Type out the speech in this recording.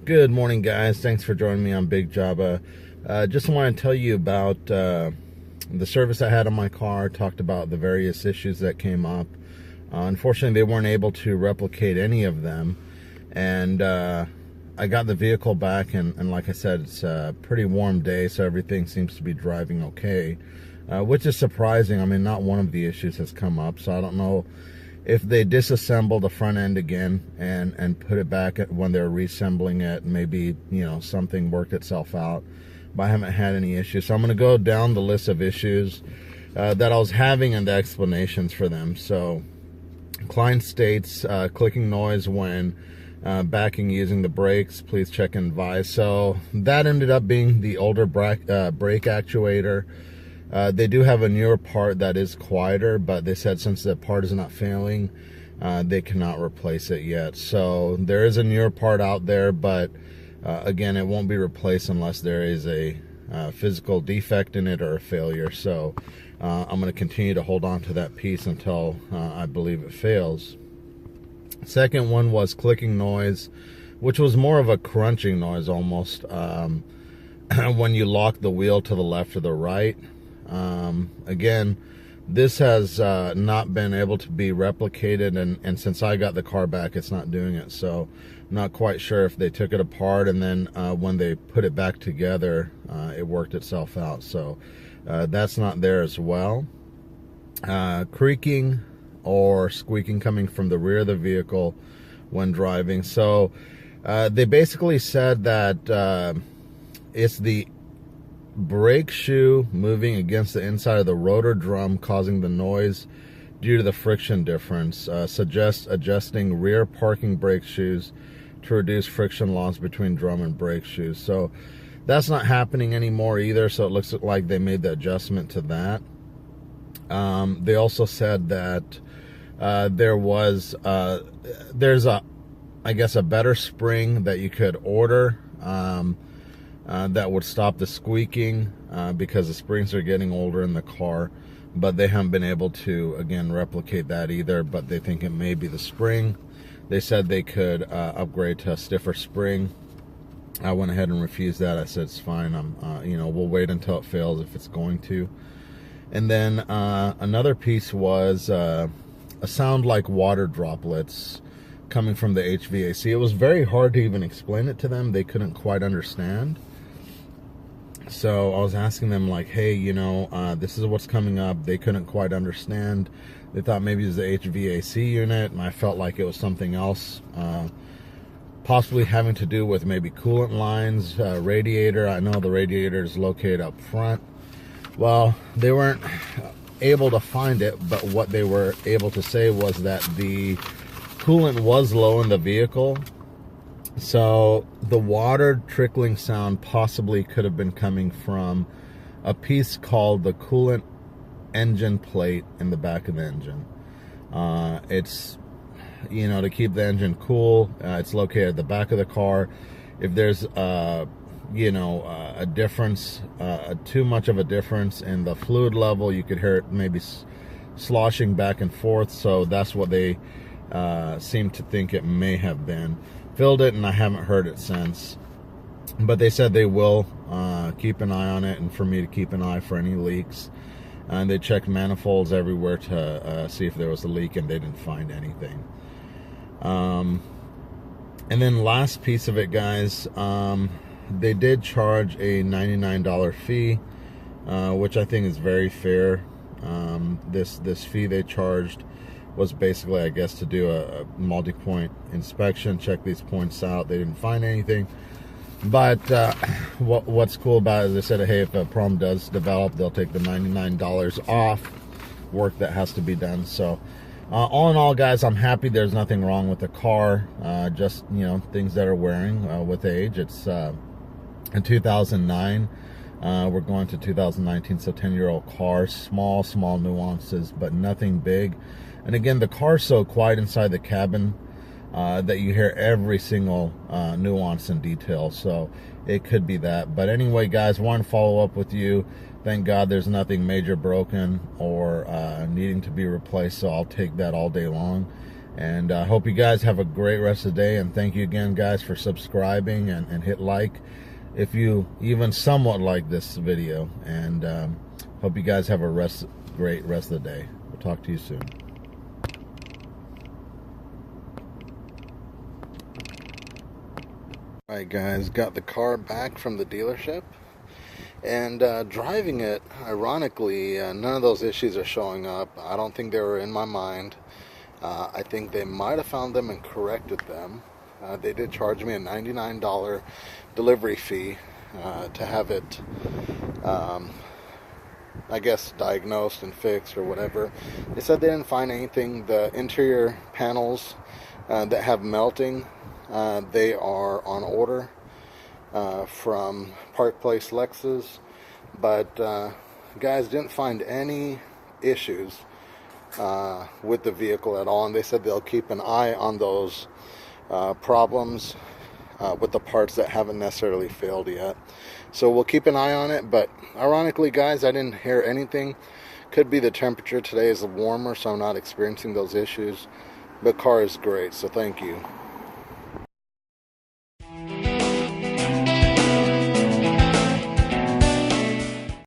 Good morning, guys. Thanks for joining me on Big Java. Just want to tell you about the service I had on my car. Talked about the various issues that came up. Unfortunately, they weren't able to replicate any of them. And I got the vehicle back, and like I said, it's a pretty warm day, so everything seems to be driving okay, which is surprising. I mean, not one of the issues has come up, so I don't know if they disassemble the front end again and put it back when they're reassembling it. Maybe, something worked itself out, but I haven't had any issues. So I'm going to go down the list of issues that I was having and the explanations for them. So client states clicking noise when backing using the brakes. Please check and advise. So that ended up being the older brake actuator. They do have a newer part that is quieter, but they said since the part is not failing, they cannot replace it yet. So there is a newer part out there, but again, it won't be replaced unless there is a physical defect in it or a failure. So I'm going to continue to hold on to that piece until I believe it fails. Second one was clicking noise, which was more of a crunching noise almost when you lock the wheel to the left or the right. Again, this has not been able to be replicated, and since I got the car back, it's not doing it. So I'm not quite sure if they took it apart and then when they put it back together, it worked itself out. So that's not there as well. Creaking or squeaking coming from the rear of the vehicle when driving. So they basically said that it's the brake shoe moving against the inside of the rotor drum causing the noise due to the friction difference. Suggests adjusting rear parking brake shoes to reduce friction loss between drum and brake shoes. So that's not happening anymore either, so it looks like they made the adjustment to that. They also said that there's a better spring that you could order that would stop the squeaking because the springs are getting older in the car, but they haven't been able to, again, replicate that either, but they think it may be the spring. They said they could upgrade to a stiffer spring. I went ahead and refused that. I said, it's fine. We'll wait until it fails if it's going to. And then another piece was a sound like water droplets coming from the HVAC. It was very hard to even explain it to them. They couldn't quite understand. So I was asking them, like, hey, this is what's coming up. They couldn't quite understand. They thought maybe it was the HVAC unit, and I felt like it was something else, possibly having to do with maybe coolant lines, radiator. I know the radiator is located up front. Well, they weren't able to find it, but what they were able to say was that the coolant was low in the vehicle. So the water trickling sound possibly could have been coming from a piece called the coolant engine plate in the back of the engine. It's, to keep the engine cool. It's located at the back of the car. If there's, a difference, too much of a difference in the fluid level, you could hear it maybe sloshing back and forth. So that's what they seem to think it may have been. Filled it, and I haven't heard it since, but they said they will keep an eye on it, and for me to keep an eye for any leaks. And they checked manifolds everywhere to see if there was a leak, and they didn't find anything. And then last piece of it, guys, they did charge a $99 fee, which I think is very fair. This fee they charged was basically, I guess, to do a multi-point inspection, check these points out. They didn't find anything. But what's cool about it is they said, hey, if a problem does develop, they'll take the $99 off work that has to be done. So all in all, guys, I'm happy. There's nothing wrong with the car. Just, things that are wearing with age. It's in 2009. We're going to 2019, so 10-year-old car. Small nuances, but nothing big. And again, the car's so quiet inside the cabin that you hear every single nuance and detail. So it could be that. But anyway, guys, want to follow up with you. Thank God there's nothing major broken or needing to be replaced. So I'll take that all day long. And I hope you guys have a great rest of the day. And thank you again, guys, for subscribing and hit like if you even somewhat like this video. And hope you guys have a great rest of the day. We'll talk to you soon. Alright guys, got the car back from the dealership, and driving it, ironically, none of those issues are showing up. I don't think they were in my mind. I think they might have found them and corrected them. They did charge me a $99 delivery fee to have it, I guess, diagnosed and fixed or whatever. They said they didn't find anything. The interior panels that have melting, they are on order from Park Place Lexus, but guys, didn't find any issues with the vehicle at all, and they said they'll keep an eye on those problems with the parts that haven't necessarily failed yet. So we'll keep an eye on it. But ironically, guys, I didn't hear anything. Could be the temperature today is warmer, so I'm not experiencing those issues. But car is great, so thank you.